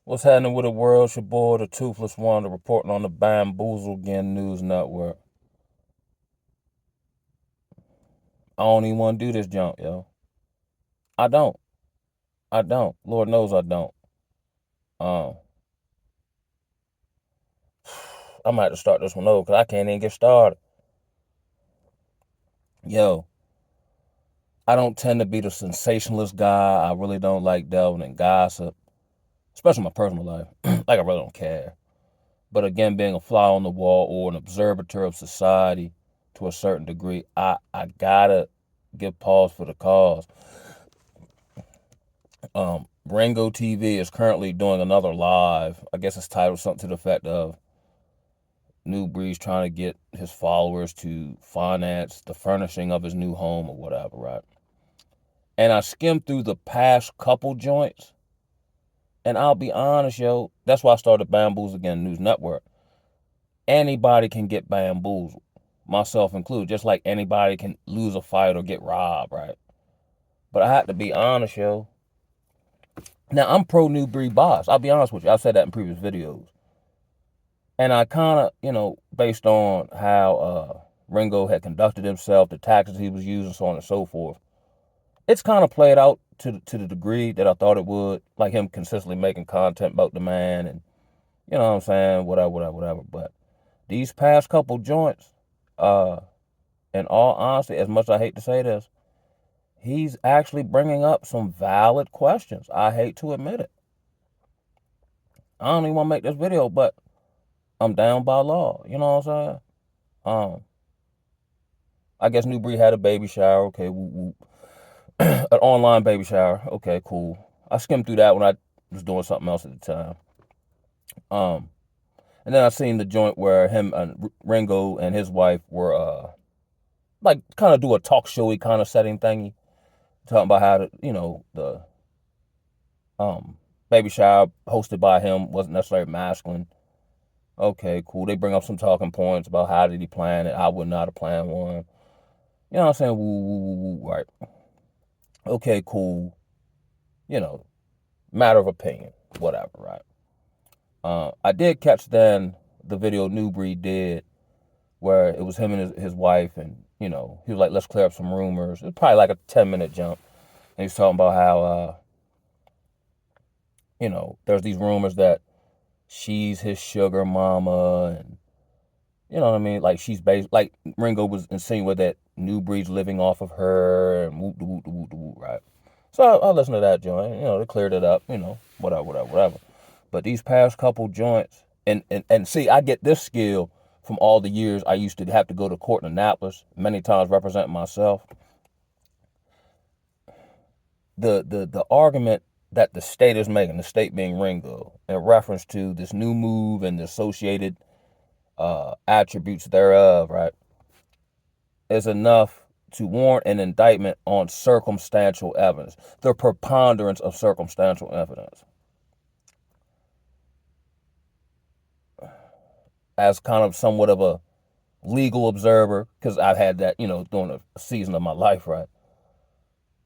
What's happening with the world? It's your boy, the Toothless Wonder, reporting on the Bamboozle Again News Network. I don't even want to do this junk, yo. I don't. I don't. Lord knows I don't. Um, I'm gonna have to start this one over because I can't even get started. Yo, I don't tend to be the sensationalist guy. I really don't like delving in gossip, especially in my personal life. Like I really don't care. But again, being a fly on the wall or an observer of society to a certain degree, I gotta give pause for the cause. Ringo TV is currently doing another live. I guess it's titled something to the effect of Nubreed's trying to get his followers to finance the furnishing of his new home or whatever, right? And I skimmed through the past couple joints, and I'll be honest, yo, that's why I started Bamboozle Again News Network. Anybody can get bamboozled, myself included, just like anybody can lose a fight or get robbed, right? But I have to be honest, yo. Now, I'm pro Nubreed boss. I'll be honest with you. I've said that in previous videos. And I kind of, based on how Ringo had conducted himself, the tactics he was using, so on and so forth, it's kind of played out to the degree that I thought it would, like him consistently making content about the man and, you know what I'm saying, whatever. But these past couple joints, uh, in all honesty, as much as I hate to say this, he's actually bringing up some valid questions. I hate to admit it. I don't even want to make this video, but I'm down by law. You know what I'm saying? Um, I guess New Breed had a baby shower. Okay, woo, woo. An online baby shower. Okay, cool. I skimmed through that when I was doing something else at the time. Um, and then I seen the joint where him and Ringo and his wife were like kind of do a talk showy kind of setting thingy, talking about how the um baby shower hosted by him wasn't necessarily masculine. Okay, cool. They bring up some talking points about how did he plan it. I would not have planned one. You know what I'm saying? Woo, woo, woo, woo, right. Okay, cool. You know, matter of opinion, whatever, right? I did catch then the video Newbreed did where it was him and his wife, and he was like, "Let's clear up some rumors." It was probably like a 10-minute jump, and he's talking about how there's these rumors that she's his sugar mama, and you know what I mean, like she's based like Ringo was insinuating that Newbreed's living off of her, and whoop de whoop de whoop de whoop, right? So I listened to that joint. They cleared it up. Whatever. But these past couple joints, and see, I get this skill from all the years I used to have to go to court in Annapolis, many times representing myself. The argument that the state is making, the state being Ringo, in reference to this new move and the associated attributes thereof, right, is enough to warrant an indictment on circumstantial evidence, the preponderance of circumstantial evidence. As kind of somewhat of a legal observer, because I've had that, during a season of my life, right?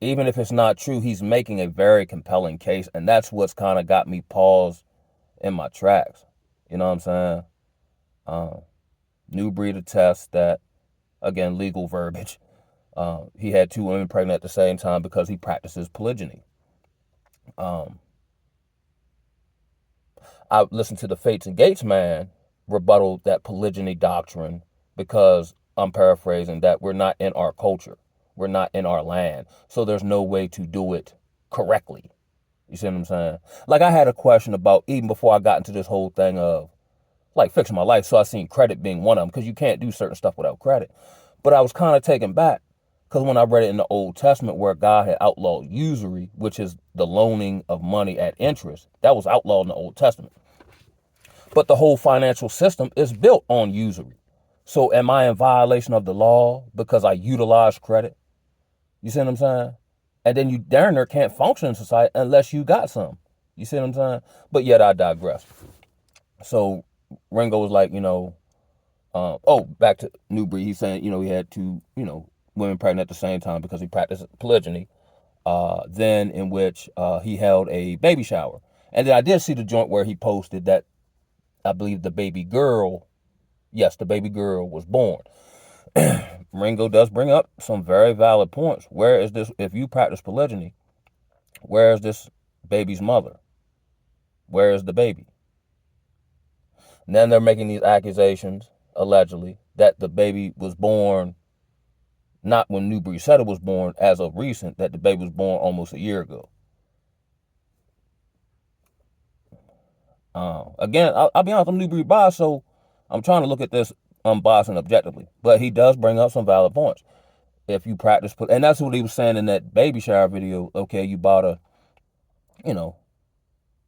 Even if it's not true, he's making a very compelling case, and that's what's kind of got me paused in my tracks. You know what I'm saying? Um, New breed attests that, again, legal verbiage. He had two women pregnant at the same time because he practices polygyny. Um, I listened to the Fates and Gates man rebuttal that polygyny doctrine because I'm paraphrasing that we're not in our culture. We're not in our land. So there's no way to do it correctly. You see what I'm saying? Like I had a question about even before I got into this whole thing of like fixing my life. So I seen credit being one of them because you can't do certain stuff without credit. But I was kind of taken back because when I read it in the Old Testament where God had outlawed usury, which is the loaning of money at interest, that was outlawed in the Old Testament. But the whole financial system is built on usury. So am I in violation of the law because I utilize credit? You see what I'm saying? And then you darn near can't function in society unless you got some. You see what I'm saying? But yet I digress. So Ringo was like, back to Newbury. He's saying, he had two, women pregnant at the same time because he practiced polygyny. Then in which he held a baby shower. And then I did see the joint where he posted that I believe the baby girl, yes, the baby girl was born. Ringo does bring up some very valid points. Where is this, if you practice polygyny, where is this baby's mother? Where is the baby? And then they're making these accusations, allegedly, that the baby was born not when Nubreed said it was born, as of recent, that the baby was born almost a year ago. Again, I'll be honest, I'm Nubreed biased, so I'm trying to look at this unbiased and objectively. But he does bring up some valid points. If you practice, and that's what he was saying in that baby shower video. Okay, you bought a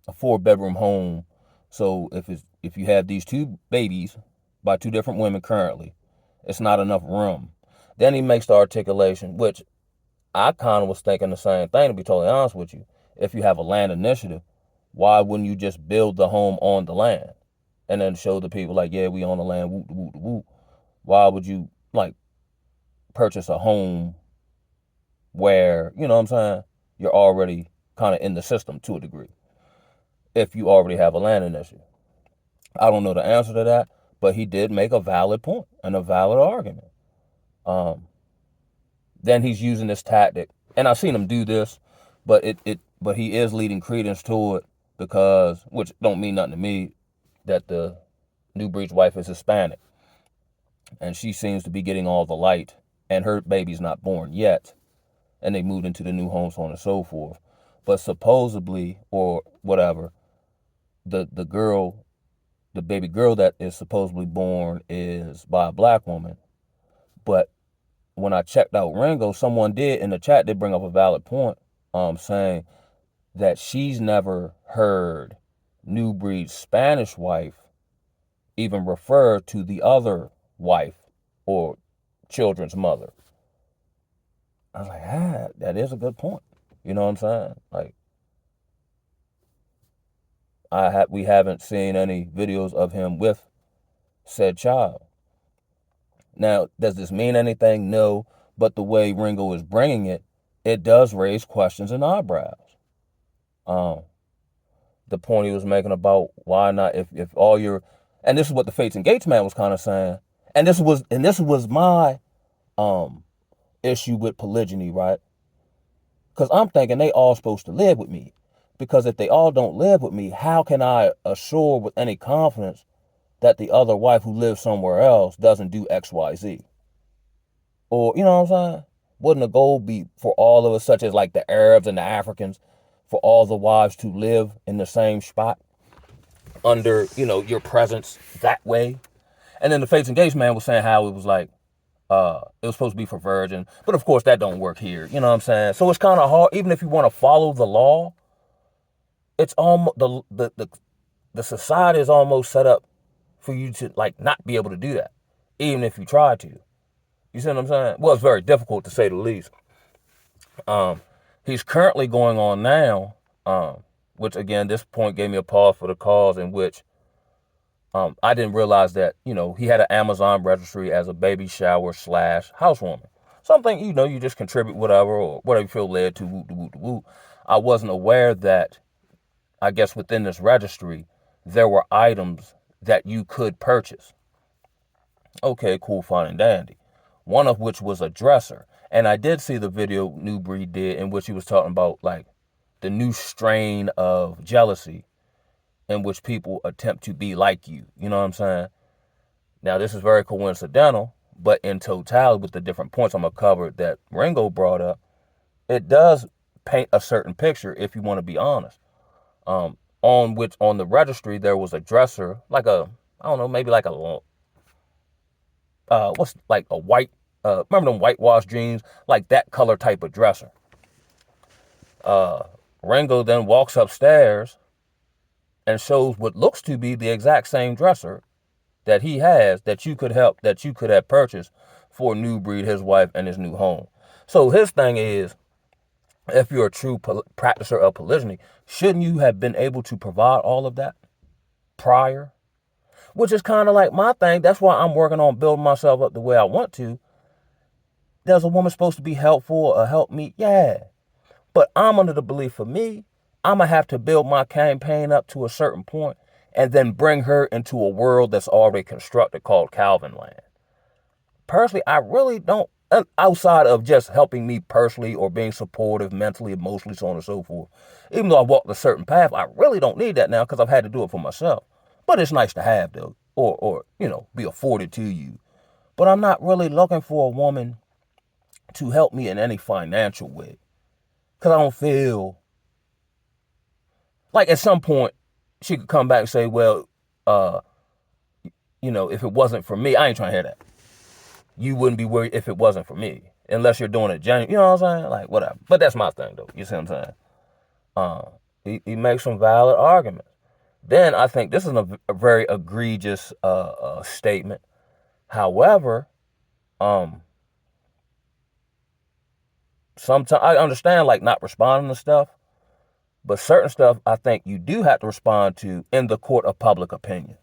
4-bedroom home. So if you have these 2 babies by 2 different women currently, it's not enough room. Then he makes the articulation, which I kind of was thinking the same thing, to be totally honest with you. If you have a land initiative, why wouldn't you just build the home on the land and then show the people like, yeah, we own the land, woo, woo, woo. Why would you like purchase a home where, you know what I'm saying, you're already kind of in the system to a degree, if you already have a land initiative? I don't know the answer to that, but he did make a valid point and a valid argument. Then he's using this tactic, and I've seen him do this, but but he is leading credence to it because, which don't mean nothing to me, that the Nubreed's wife is Hispanic, and she seems to be getting all the light, and her baby's not born yet, and they moved into the new home, so on and so forth. But supposedly, or whatever, the baby girl that is supposedly born is by a black woman. But when I checked out Ringo, someone did in the chat did bring up a valid point, saying that she's never heard Nubreed's Spanish wife even refer to the other wife or children's mother. I was like, that is a good point. You know what I'm saying? Like, we haven't seen any videos of him with said child. Now, does this mean anything? No, but the way Ringo is bringing it, it does raise questions and eyebrows. The point he was making about why not, if all your, and this is what the Fates and Gates man was kind of saying, and this was my issue with polygyny, right? Because I'm thinking they all supposed to live with me. Because if they all don't live with me, how can I assure with any confidence that the other wife who lives somewhere else doesn't do X, Y, Z? Or, you know what I'm saying? Wouldn't the goal be for all of us, such as like the Arabs and the Africans, for all the wives to live in the same spot under, your presence that way? And then the Fates and Gates man was saying how it was like, it was supposed to be for virgin. But of course that don't work here. You know what I'm saying? So it's kind of hard, even if you want to follow the law, it's almost, the society is almost set up for you to like not be able to do that, even if you try to. You see what I'm saying? Well, it's very difficult to say the least. He's currently going on now, which again, this point gave me a pause for the cause, in which I didn't realize that, he had an Amazon registry as a baby shower / housewarming. Something, you just contribute whatever, or whatever you feel led to, woo. I wasn't aware that, I guess within this registry, there were items that you could purchase. Okay, cool, fine and dandy. One of which was a dresser. And I did see the video Nubreed did in which he was talking about like the new strain of jealousy in which people attempt to be like you. You know what I'm saying? Now, this is very coincidental, but in totality, with the different points I'm going to cover that Ringo brought up, it does paint a certain picture, if you want to be honest. On the registry, there was a dresser, like maybe like a, what's like a white, remember them whitewashed jeans? Like that color type of dresser. Ringo then walks upstairs and shows what looks to be the exact same dresser that he has, that you could have purchased for Nubreed, his wife, and his new home. So his thing is, if you're a true practicer of polygyny, shouldn't you have been able to provide all of that prior? Which is kind of like my thing. That's why I'm working on building myself up the way I want to. There's a woman supposed to be helpful or help me, yeah. But I'm under the belief, for me, I'm going to have to build my campaign up to a certain point and then bring her into a world that's already constructed called Calvin Land. Personally, I really don't, outside of just helping me personally or being supportive mentally, emotionally, so on and so forth. Even though I walked a certain path, I really don't need that now because I've had to do it for myself. But it's nice to have, though, or be afforded to you. But I'm not really looking for a woman to help me in any financial way because I don't feel like at some point she could come back and say, well, if it wasn't for me, I ain't trying to hear that. You wouldn't be worried if it wasn't for me, unless you're doing it genuine. You know what I'm saying? Like, whatever. But that's my thing, though. You see what I'm saying? He makes some valid arguments. Then I think this is a very egregious statement. However, sometimes I understand like not responding to stuff, but certain stuff I think you do have to respond to in the court of public opinion.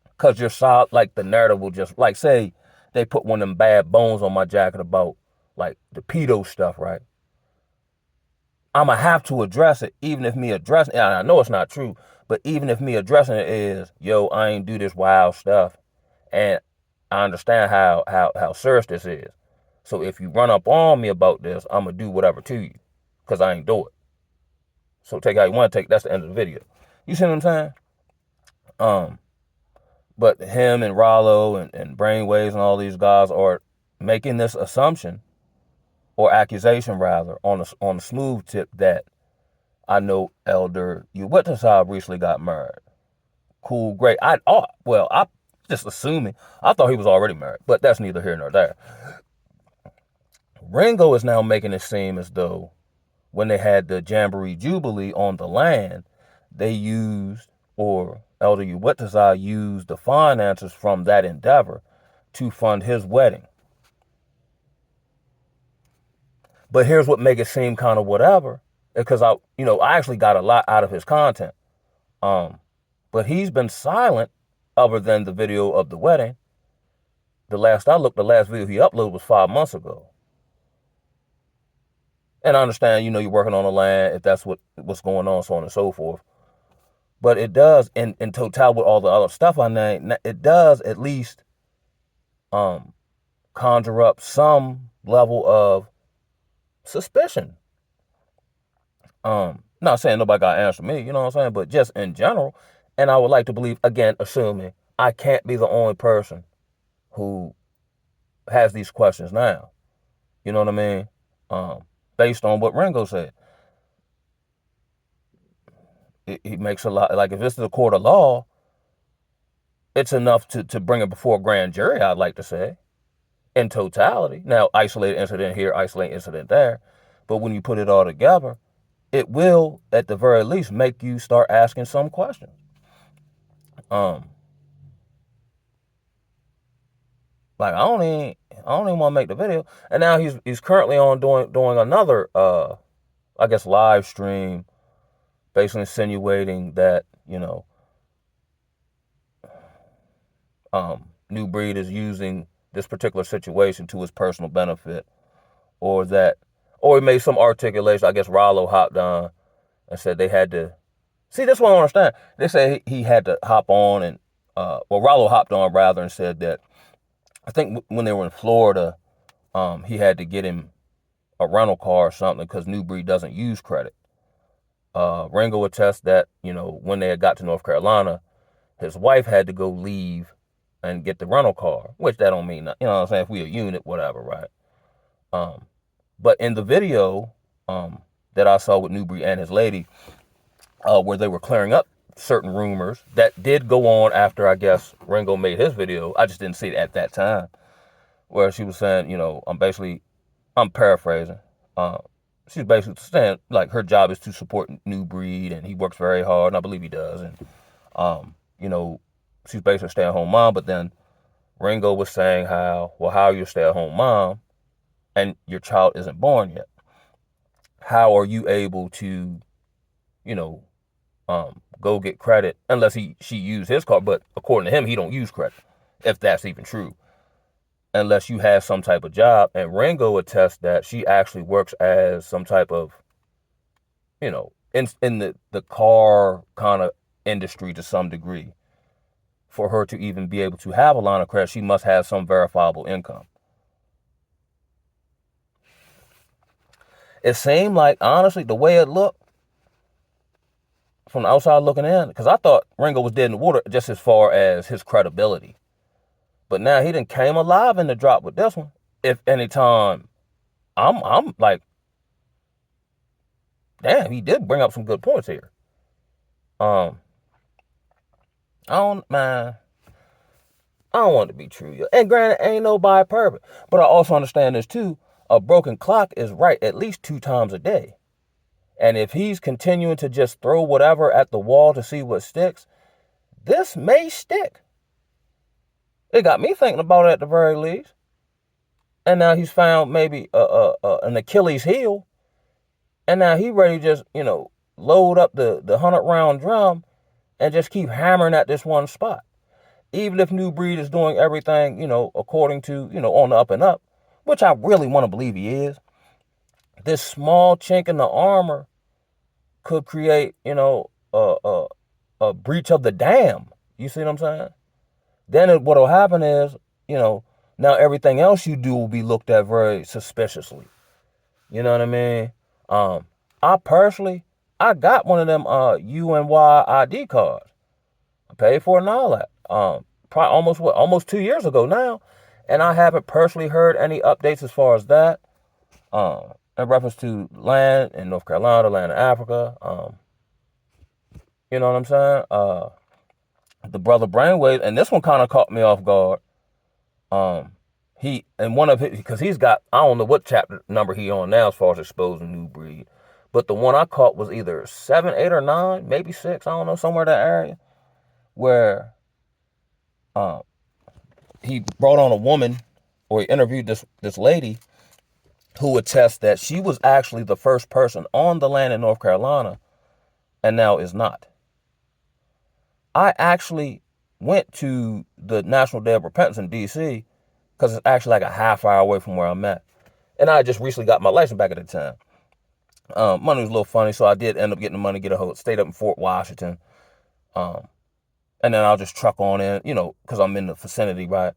Because you're solid, like the narrative will just, like say they put one of them bad bones on my jacket about like the pedo stuff, right? I'm going to have to address it, even if me addressing it, and I know it's not true, but even if me addressing it is, yo, I ain't do this wild stuff, and I understand how serious this is. So if you run up on me about this, I'm going to do whatever to you, because I ain't do it. So take how you want to take, that's the end of the video. You see what I'm saying? But him and Rollo and Brainwaves and all these guys are making this assumption, or accusation rather, on a smooth tip that I know Elder Uwitasa recently got married. Cool, great. I'm just assuming. I thought he was already married, but that's neither here nor there. Ringo is now making it seem as though when they had the Jamboree Jubilee on the land, they used, or Elder Uwitasa used the finances from that endeavor to fund his wedding. But here's what makes it seem kind of whatever, because I actually got a lot out of his content. But he's been silent other than the video of the wedding. The last video he uploaded was 5 months ago. And I understand, you're working on the land, if that's what's going on, so on and so forth. But it does, in total with all the other stuff I named, it does at least conjure up some level of suspicion. Not saying nobody got to answer me, you know what I'm saying, but just in general. And I would like to believe, again, assuming I can't be the only person who has these questions now. You know what I mean? Based on what Ringo said. He makes a lot, like if this is a court of law, it's enough to bring it before a grand jury, I'd like to say, in totality. Now, isolated incident here, isolated incident there. But when you put it all together, it will, at the very least, make you start asking some questions. Like I don't even want to make the video. And now he's currently on doing another I guess live stream, basically insinuating that, Nubreed is using this particular situation to his personal benefit, or he made some articulation. I guess Rollo hopped on and said they had to see. This one I don't understand. They say he had to hop on and Rollo hopped on rather and said that I think when they were in Florida, he had to get him a rental car or something because Nubreed doesn't use credit. Ringo attests that, when they had got to North Carolina, his wife had to go leave and get the rental car, which that don't mean nothing. You know what I'm saying? If we a unit, whatever, right? But in the video that I saw with Nubreed and his lady, where they were clearing up certain rumors that did go on after, I guess, Ringo made his video. I just didn't see it at that time, where she was saying, I'm paraphrasing. She's basically saying, like, her job is to support Nubreed, and he works very hard, and I believe he does. And, she's basically a stay-at-home mom, but then Ringo was saying how are you a stay-at-home mom and your child isn't born yet? How are you able to, go get credit unless she used his card? But according to him, he don't use credit, if that's even true, unless you have some type of job. And Ringo attests that she actually works as some type of, in the car kind of industry to some degree. For her to even be able to have a line of credit, she must have some verifiable income. It seemed like, honestly, the way it looked from the outside looking in, because I thought Ringo was dead in the water just as far as his credibility. But now he done came alive in the drop with this one. If any time, I'm like, damn, he did bring up some good points here. I don't, man, I don't want it to be true. And granted, ain't nobody perfect. But I also understand this too. A broken clock is right at least 2 times a day. And if he's continuing to just throw whatever at the wall to see what sticks, this may stick. It got me thinking about it at the very least. And now he's found maybe an Achilles heel. And now he ready to just, load up the 100-round drum and just keep hammering at this one spot. Even if Nubreed is doing everything, according to, on the up and up, which I really want to believe he is, this small chink in the armor could create, a breach of the dam. You see what I'm saying? Then what'll happen is, now everything else you do will be looked at very suspiciously. You know what I mean? I personally, I got one of them UNY ID cards. I paid for it and all that. Probably almost 2 years ago now. And I haven't personally heard any updates as far as that. In reference to land in North Carolina, land in Africa. You know what I'm saying? The brother Brainwave, and this one kind of caught me off guard. He, and one of his, because he's got, I don't know what chapter number he on now as far as exposing Nubreed, but the one I caught was either 7, 8, or 9, maybe 6, I don't know, somewhere in that area, where he brought on a woman, or he interviewed this lady who attests that she was actually the first person on the land in North Carolina and now is not. I actually went to the National Day of Repentance in D.C. because it's actually like a half hour away from where I'm at. And I just recently got my license back at the time. Money was a little funny, so I did end up getting the money, stayed up in Fort Washington. And then I'll just truck on in, because I'm in the vicinity, right?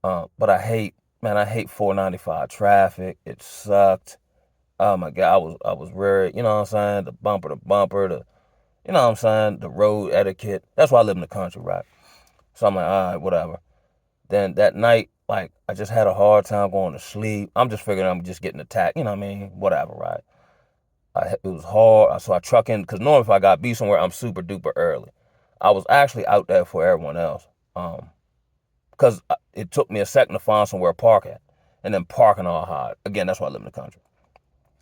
But I hate 495 traffic. It sucked. Oh my God, I was very, you know what I'm saying? The bumper to bumper, you know what I'm saying? The road etiquette. That's why I live in the country, right? So I'm like, all right, whatever. Then that night, like, I just had a hard time going to sleep. I'm just figuring I'm just getting attacked, you know what I mean? Whatever, right? It was hard, so I truck in, because normally if I got be somewhere, I'm super duper early. I was actually out there for everyone else. Because it took me a second to find somewhere to park at. And then parking all hard. Again, that's why I live in the country.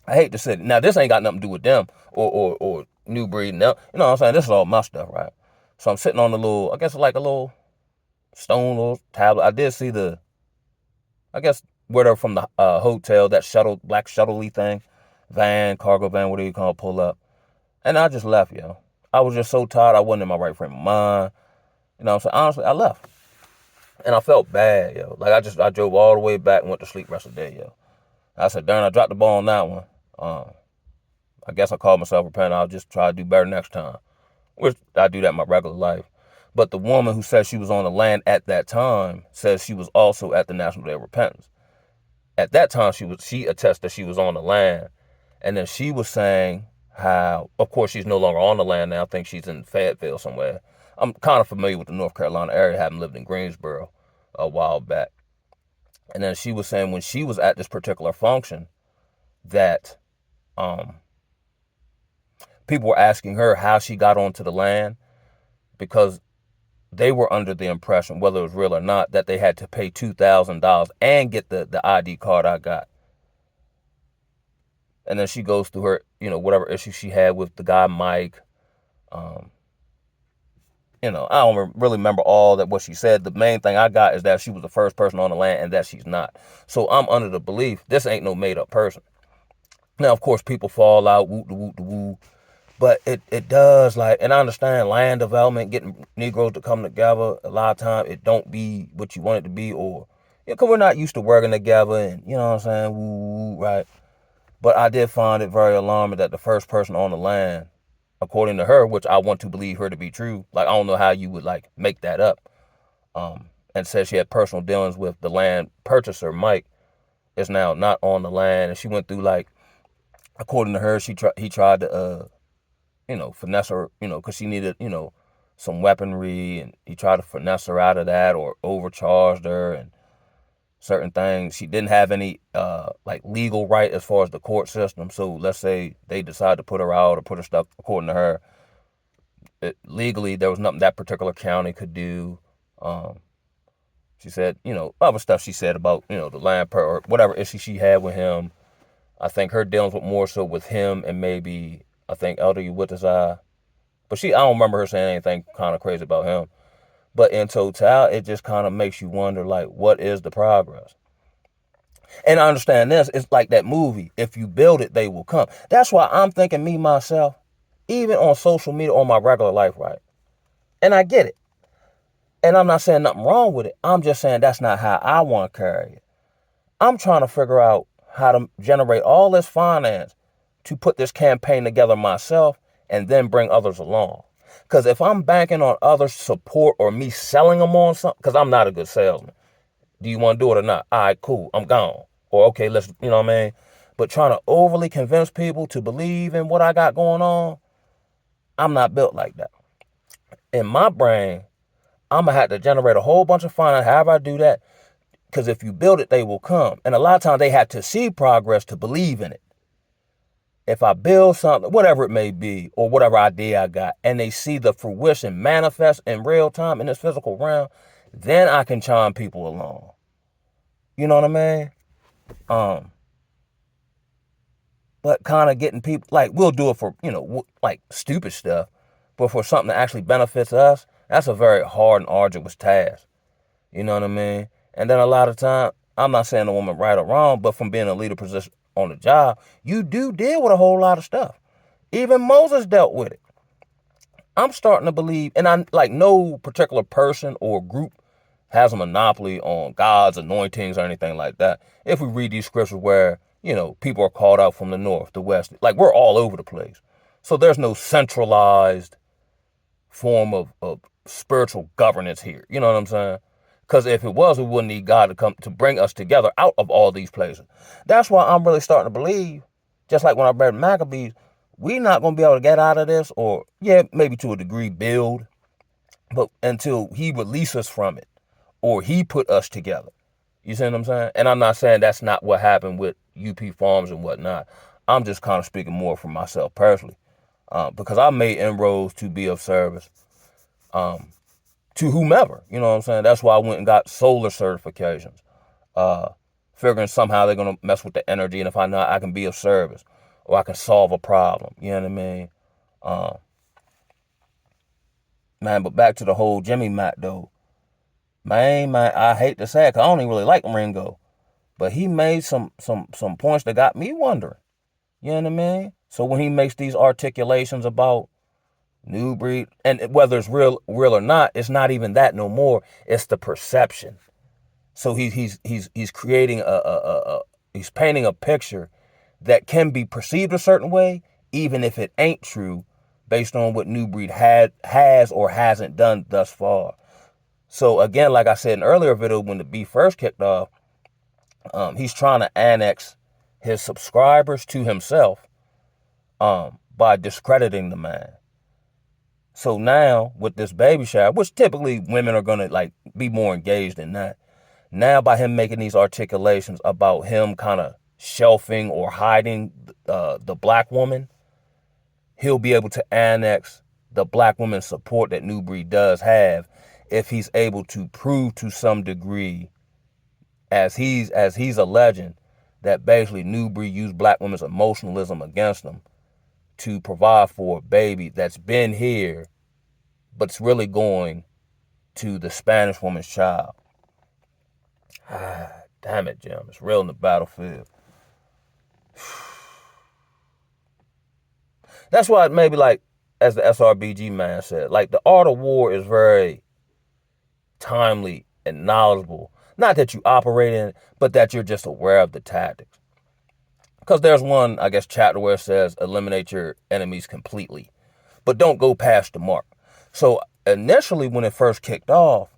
I hate the city. Now, this ain't got nothing to do with them or Nubreed. Now, you know what I'm saying? This is all my stuff, right? So I'm sitting on a little, I guess like a little stone little tablet. I did see I guess where they're from the hotel, that black shuttle-y thing, cargo van, whatever you call it, pull up. And I just left, yo. I was just so tired. I wasn't in my right frame of mind. You know what I'm saying? Honestly, I left. And I felt bad, yo. Like, I drove all the way back and went to sleep the rest of the day, yo. I said, darn, I dropped the ball on that one. I guess I called myself repentant. I'll just try to do better next time. Which I do that in my regular life. But the woman who said she was on the land at that time says she was also at the National Day of Repentance. At that time, she attested that she was on the land. And then she was saying how, of course, she's no longer on the land now. I think she's in Fayetteville somewhere. I'm kind of familiar with the North Carolina area, having lived in Greensboro a while back. And then she was saying when she was at this particular function that people were asking her how she got onto the land, because they were under the impression, whether it was real or not, that they had to pay $2,000 and get the ID card I got. And then she goes through her, whatever issue she had with the guy, Mike. I don't really remember all that what she said. The main thing I got is that she was the first person on the land and that she's not. So I'm under the belief this ain't no made up person. Now, of course, people fall out, woo. But it does, like, and I understand land development, getting Negroes to come together, a lot of times it don't be what you want it to be, or, because we're not used to working together and, you know what I'm saying, woo, right? But I did find it very alarming that the first person on the land, according to her, which I want to believe her to be true, like I don't know how you would like make that up, and said she had personal dealings with the land purchaser, Mike, is now not on the land. And she went through like, according to her, he tried to finesse her, because she needed, some weaponry, and he tried to finesse her out of that or overcharged her and certain things. She didn't have any like legal right as far as the court system. So let's say they decide to put her out or put her stuff, according to her, legally there was nothing that particular county could do. She said, other stuff she said about, the land or whatever issue she had with him. I think her dealings with more so with him and maybe, I think, Elder You With His Eye. But I don't remember her saying anything kind of crazy about him. But in total, it just kind of makes you wonder, like, what is the progress? And I understand this. It's like that movie, if you build it, they will come. That's why I'm thinking myself, even on social media, on my regular life, right? And I get it. And I'm not saying nothing wrong with it. I'm just saying that's not how I want to carry it. I'm trying to figure out how to generate all this finance to put this campaign together myself and then bring others along. Because if I'm banking on others' support or me selling them on something, because I'm not a good salesman. Do you want to do it or not? All right, cool, I'm gone. Or okay, let's, you know what I mean? But trying to overly convince people to believe in what I got going on, I'm not built like that. In my brain, I'm going to have to generate a whole bunch of finance, however I do that. Because if you build it, they will come. And a lot of times they have to see progress to believe in it. If I build something, whatever it may be, or whatever idea I got, and they see the fruition manifest in real time in this physical realm, then I can charm people along. You know what I mean? But kind of getting people, like, we'll do it for, like stupid stuff, but for something that actually benefits us, that's a very hard and arduous task. You know what I mean? And then a lot of time, I'm not saying a woman right or wrong, but from being a leader position on the job, you do deal with a whole lot of stuff. Even Moses dealt with it. I'm starting to believe, and I like no particular person or group has a monopoly on God's anointings or anything like that. If we read these scriptures where, people are called out from the north, the west, like we're all over the place. So there's no centralized form of spiritual governance here. You know what I'm saying? Because if it was, we wouldn't need God to come to bring us together out of all these places. That's why I'm really starting to believe, just like when I read Maccabees, we're not going to be able to get out of this, or, yeah, maybe to a degree build, but until he releases us from it, or he put us together. You see what I'm saying? And I'm not saying that's not what happened with UP Farms and whatnot. I'm just kind of speaking more for myself personally, because I made inroads to be of service to whomever. You know what I'm saying? That's why I went and got solar certifications, figuring somehow they're going to mess with the energy, and if I know I can be of service or I can solve a problem. You know what I mean? Man, but back to the whole Jimmy Mack, though. Man, I hate to say it, 'cause I don't even really like Ringo. But he made some points that got me wondering. You know what I mean? So when he makes these articulations about Nubreed, and whether it's real or not, it's not even that no more. It's the perception. So he's creating he's painting a picture that can be perceived a certain way, even if it ain't true, based on what Nubreed has or hasn't done thus far. So again, like I said in an earlier video, when the beef first kicked off, he's trying to annex his subscribers to himself by discrediting the man. So now with this baby shower, which typically women are gonna like be more engaged in that. Now by him making these articulations about him kind of shelving or hiding the black woman, he'll be able to annex the black woman's support that Nubreed does have if he's able to prove to some degree, as he's alleging, that basically Nubreed used black women's emotionalism against him to provide for a baby that's been here, but it's really going to the Spanish woman's child. Damn it, Jim. It's real in the battlefield. That's why maybe, like, as the SRBG man said, like, the art of war is very timely and knowledgeable. Not that you operate in it, but that you're just aware of the tactics. Because there's one, I guess, chapter where it says eliminate your enemies completely, but don't go past the mark. So initially, when it first kicked off,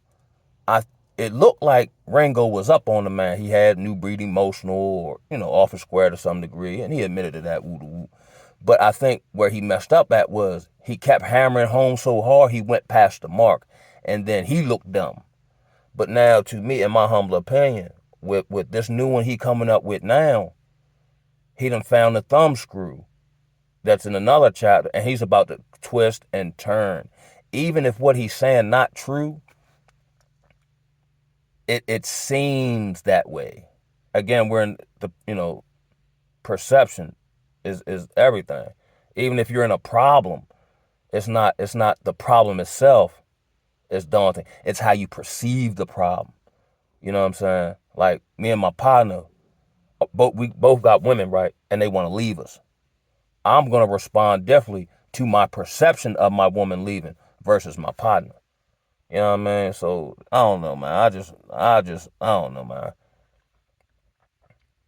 I it looked like Ringo was up on the man. He had Nubreed emotional, or off his square to some degree, and he admitted to that. Woo. But I think where he messed up at was he kept hammering home so hard he went past the mark, and then he looked dumb. But now, to me, in my humble opinion, with this new one he coming up with now, he done found the thumb screw that's in another chapter, and he's about to twist and turn. Even if what he's saying not true, it seems that way. Again, we're in the perception is everything. Even if you're in a problem, it's not the problem itself is daunting. It's how you perceive the problem. You know what I'm saying? Like me and my partner, we both got women, right? And they want to leave us. I'm gonna respond differently to my perception of my woman leaving versus my partner. You know what I mean? So I don't know, man. I don't know, man.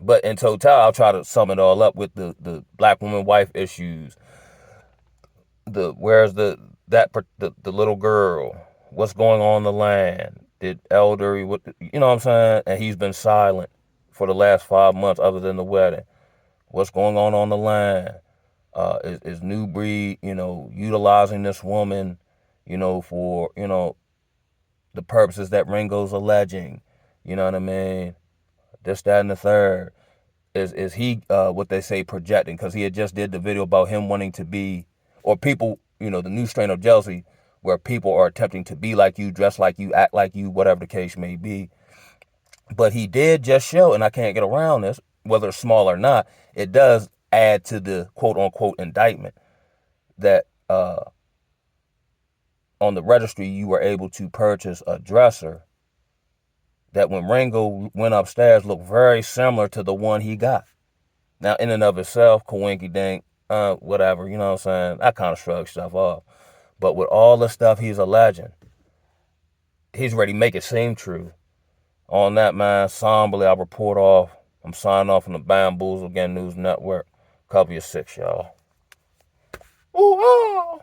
But in total, I'll try to sum it all up with the black woman wife issues. Where's the little girl? What's going on in the land? Did elder, what you know what I'm saying? And he's been silent for the last 5 months, other than the wedding. What's going on the land? Is Nubreed, utilizing this woman, for the purposes that Ringo's alleging? You know what I mean? This, that, and the third. Is he what they say projecting? Because he had just did the video about him wanting to be, or people, the new strain of jealousy, where people are attempting to be like you, dress like you, act like you, whatever the case may be. But he did just show, and I can't get around this, whether it's small or not, it does add to the quote unquote indictment that on the registry you were able to purchase a dresser that when Ringo went upstairs looked very similar to the one he got. Now, in and of itself, coinky dink, whatever, you know what I'm saying? I kind of shrug stuff off. But with all the stuff he's alleging, he's ready to make it seem true. On that, man, somberly, I report off. I'm signing off from the Bamboozle Again News Network. Cover your six, y'all. Ooh, ah.